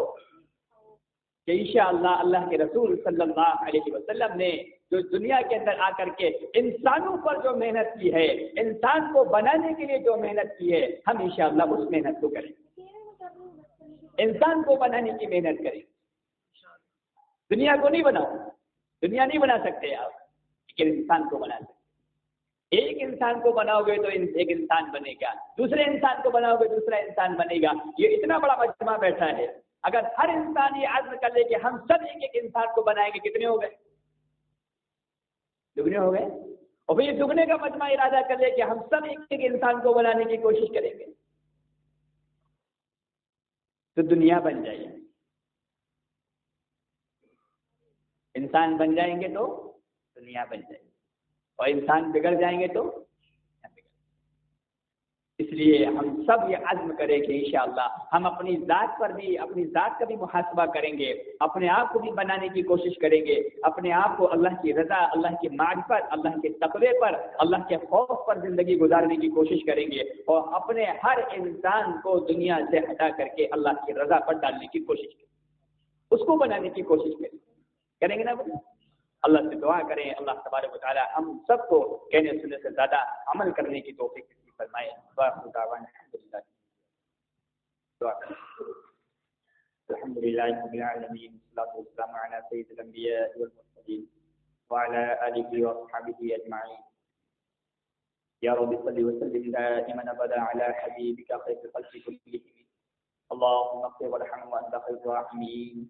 کہ انشاءاللہ اللہ کے رسول صلی اللہ علیہ وسلم نے جو دنیا کے اندر آ کر کے انسانوں پر جو محنت کی ہے، انسان کو بنانے کے لیے جو محنت کی ہے، ہم انشاءاللہ اس محنت کو کریں، انسان کو بنانے کی محنت کریں۔ دنیا کو نہیں بناؤ، دنیا نہیں بنا سکتے آپ، لیکن انسان کو بنا سکتے۔ ایک انسان کو بناؤ گے تو ایک انسان بنے گا، دوسرے انسان کو بناؤ گے دوسرا انسان بنے گا۔ یہ اتنا بڑا مجمع بیٹھا ہے، اگر ہر انسان یہ عزم کر لے کہ ہم سب ایک ایک انسان کو بنائیں گے، کتنے ہو گئے؟ دگنے ہو گئے۔ اور پھر یہ دگنے کا مجمع ارادہ کر لے کہ ہم سب ایک ایک انسان کو بنانے کی کوشش کریں گے تو دنیا بن جائے گی۔ انسان بن جائیں گے تو دنیا بن جائے گی، اور انسان بگڑ جائیں گے تو اس لیے ہم سب یہ عزم کریں کہ انشاءاللہ ہم اپنی ذات پر بھی، اپنی ذات کا بھی محاسبہ کریں گے، اپنے آپ کو بھی بنانے کی کوشش کریں گے، اپنے آپ کو اللہ کی رضا، اللہ کی معرفت، اللہ کے تقوی پر، اللہ کے خوف پر زندگی گزارنے کی کوشش کریں گے، اور اپنے ہر انسان کو دنیا سے ہٹا کر کے اللہ کی رضا پر ڈالنے کی کوشش کریں، اس کو بنانے کی کوشش کریں گے نا بھائی؟ اللہ سے دعا کریں اللہ تبارک و تعالی ہم سب کو کہنے سننے سے زیادہ عمل کرنے کی توفیق فرمائے۔ الحمد للہ رب العالمین، والصلاة والسلام علی سید الانبیاء والمرسلین وعلی آلہ واصحابہ اجمعین۔ یا رب صل وسلم دائما ابدا علی حبیبک خیر الخلق کلہم، اللهم اغفر وارحم وانت خیر الراحمین،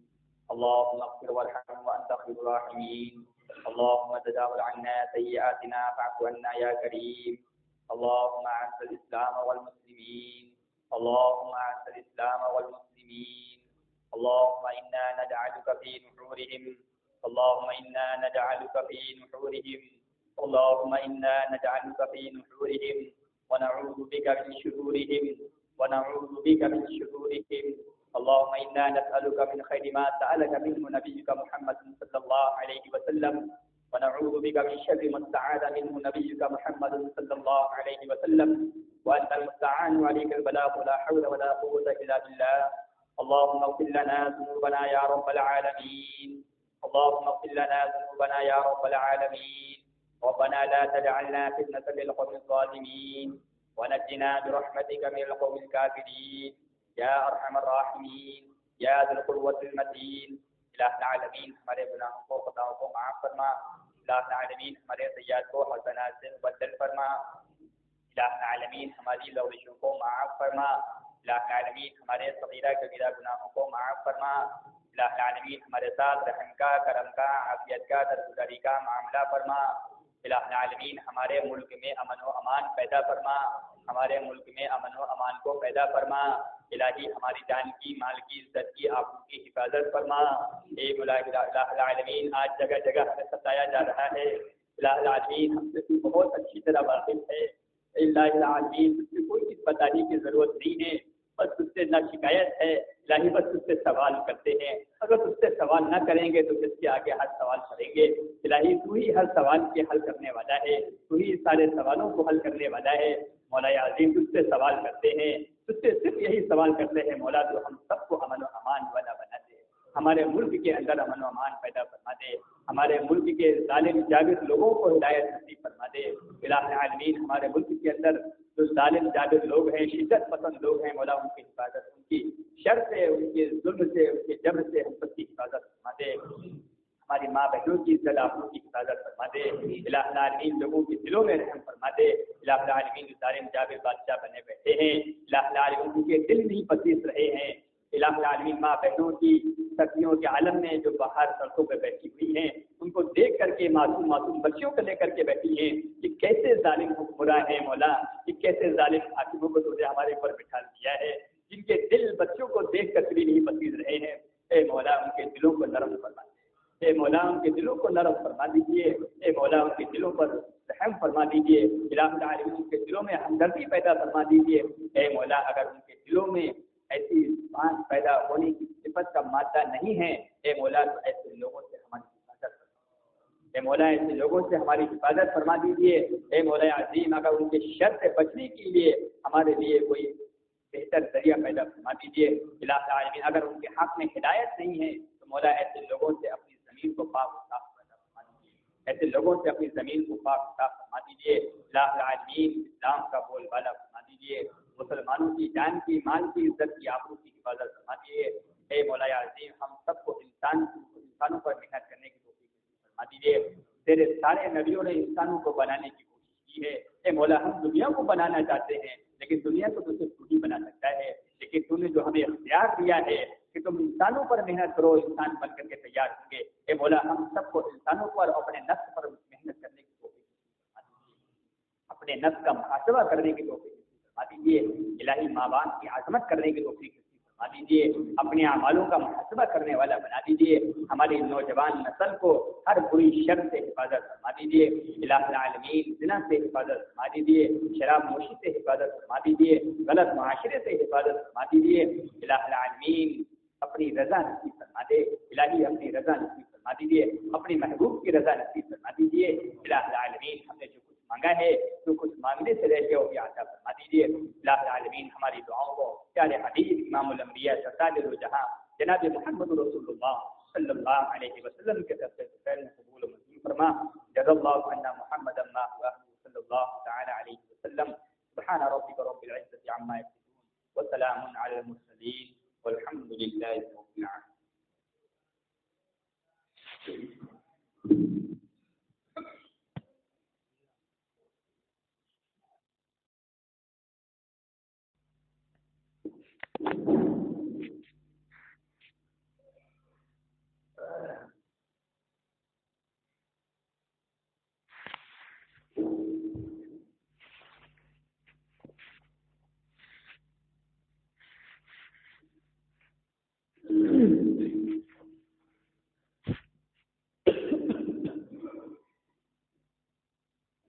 اللهم اغفر وارحم وانت خیر الراحمین، اللهم تجاوز عنا سیئاتنا فاعف عنا یا کریم، اللهم اعز الاسلام والمسلمین، اللهم اعز الاسلام والمسلمین، اللهم انا نجعلك في نحورهم، اللهم انا نجعلك في نحورهم، اللهم انا نجعلك في نحورهم ونعوذ بك من شرورهم، ونعوذ بك من شرورهم، اللهم إنا نسألك من خير ما سألك منه نبيك محمد صلى الله عليه وسلم ونعوذ بك من شر ما استعاذ منه نبيك محمد صلى الله عليه وسلم وأنت المستعان وعليك البلاغ ولا حول ولا قوة إلا بالله. اللهم اغفر لنا ذنوبنا يا رب العالمين. اللهم اغفر لنا ذنوبنا يا رب العالمين. ربنا لا تجعلنا فتنة للقوم الظالمين ونجنا برحمتك من القوم الكافرين یا ارحم الراحمین یا ذی القوة المتین. الہ العالمین ہمارے گناہوں کو خطاؤں کو معاف فرما. الہ العالمین ہمارے سیئات کو حسنات سے مبدل فرما. الہ العالمین ہماری لغزشوں کو معاف فرما. الہ العالمین ہمارے صغیرہ کبیرہ گناہوں کو معاف فرما. الہ العالمین ہمارے ساتھ رحم کا، کرم کا، عافیت کا، درگزری کا معاملہ فرما. الہ العالمین ہمارے ملک میں امن و امان پیدا فرما. ہمارے ملک میں امن و امان کو پیدا فرما. الہی ہماری جان کی، مال کی، عزت کی، آبرو کی حفاظت فرما. اے الہ العالمین آج جگہ جگہ ہمیں ستایا جا رہا ہے. الہ العالمین ہم سے تو بہت اچھی طرح واقف ہے. الہ العالمین تجھ سے کوئی چیز بتانے کی ضرورت نہیں ہے، بس تجھ سے نہ شکایت ہے. الہی بس تجھ سے سوال کرتے ہیں. اگر تجھ سے سوال نہ کریں گے تو کس کے آگے ہر سوال کریں گے. الہی تو ہی ہر سوال کے حل کرنے والا ہے، تو ہی سارے سوالوں کو حل کرنے والا ہے. مولا عظیم تجھ سے سوال کرتے ہیں، تجھ سے صرف یہی سوال کرتے ہیں مولا تو ہم سب کو امن و امان والا بنا دے. ہمارے ملک کے اندر امن و امان پیدا فرما دے. ہمارے ملک کے ظالم جابر لوگوں کو ہدایت نصیب فرما دے. الہ العالمین ہمارے ملک کے اندر جو ظالم جابر لوگ ہیں، شدت پسند لوگ ہیں، مولا ان کی حفاظت، ان کی شر سے، ان کے ظلم سے، ان کے جبر سے ہم سب کی حفاظت فرما دے. ہماری ماں بہنوں کی عزت آبرو کی حفاظت فرما دے. الہ العالمین لوگوں کے دلوں میں رحم فرما دے. الہ العالمین جو ظالم جابر بادشاہ بنے بیٹھے ہیں، الہ العالمین ان کے دل نہیں پسیس رہے ہیں. الہ العالمین ماں بہنوں کی سردیوں کے عالم میں جو باہر سڑکوں پہ بیٹھی ہوئی ہیں، ان کو دیکھ کر کے معصوم معصوم بچیوں کو لے کر کے بیٹھی ہیں کہ کیسے ظالم حکمراں ہیں مولا، کہ کیسے ظالم حاکموں کو تو نے ہمارے اوپر بٹھا دیا ہے، جن کے دل بچوں کو دیکھ کر بھی نہیں پسیس رہے ہیں. اے مولا ان کے دلوں کو نرم فرما. اے مولا ان کے دلوں کو نرم فرما دیجیے. اے مولا ان کے دلوں پر رحم فرما دیجیے. الہ العالمین ان کے دلوں میں ہمدردی پیدا فرما دیجیے. اے مولا اگر ان کے دلوں میں ایسی بات پیدا ہونے کی صفت کا مادہ نہیں ہے، اے مولا تو ایسے لوگوں سے ہماری حفاظت فرما. اے مولا ایسے لوگوں سے ہماری حفاظت فرما دیجیے. اے مولا عظیم اگر ان کے شر سے بچنے کے لیے ہمارے لیے کوئی بہتر ذریعہ پیدا فرما دیجیے. الہ العالمین اگر ان کے حق میں ہدایت نہیں ہے تو مولا ایسے لوگوں سے اپنی زمین کو پاک صاف فرما دیجیے. ایسے لوگوں سے اپنی زمین کو پاک صاف فرما دیجیے. الہ العالمین اسلام کا بول بالا فرما دیجیے. مسلمانوں کی جان کی، مال کی، عزت کی، آبرو کی حفاظت فرما دیجیے. اے مولا عظیم ہم سب کو انسانوں پر محنت کرنے کی توفیق فرما دیجیے. تیرے سارے نبیوں نے انسانوں کو بنانے کی کوشش کی ہے. اے مولا ہم دنیا کو بنانا چاہتے ہیں، لیکن دنیا کو تو صرف تو ہی بنا سکتا ہے. لیکن تو نے جو ہمیں اختیار دیا ہے کہ تم انسانوں پر محنت کرو، انسان بن کر کے تیار ہوں گے. اے مولا ہم سب کو انسانوں پر، اپنے نفس پر محنت کرنے کی توفیق فرما دیجیے. اپنے نفس کا محاسبہ کرنے کی توفیق فرما دیجیے. الہی ماں باپ کی عظمت کرنے کی توفیق فرما دیجیے. اپنے اعمالوں کا محاسبہ کرنے والا بنا دیجیے. ہماری نوجوان نسل کو ہر بری شر سے حفاظت فرما دیجیے. الہ العالمین زنا سے حفاظت فرما دیجیے. شراب نوشی سے حفاظت فرما دیجیے. غلط معاشرے سے حفاظت فرما دیجیے. الہ العالمین اپنی رضا نصیب فرما دے. الہی اپنی رضا نصیب فرما دیجیے. اپنی محبوب کی رضا نصیب فرما دیجیے. الہ العالمین ہم نے جو کچھ مانگا ہے، جو کچھ مانگنے سے رہ گیا وہ بھی عطا فرما دیجیے. الہ العالمین ہماری دعاؤں کو پیارے حبیب امام الانبیاء سرتاج الجہاں جناب محمد رسول اللہ صلی اللہ علیہ وسلم کے طرف سے قبول و منظور فرما. جزا اللہ عنا محمدا ما صلی اللہ تعالی علیہ وسلم. سبحان ربک رب العزة عما یصفون وسلام علی المرسلین والحمد للہ رب العالمین.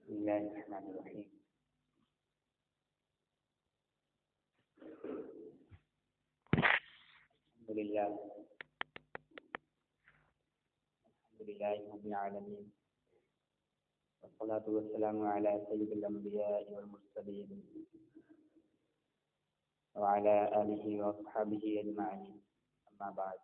بسم اللہ الرحمن الرحیم. لله الحمد لله رب العالمين والصلاة والسلام على سيد الأنبياء والمرسلين وعلى آله وأصحابه أجمعين أما بعد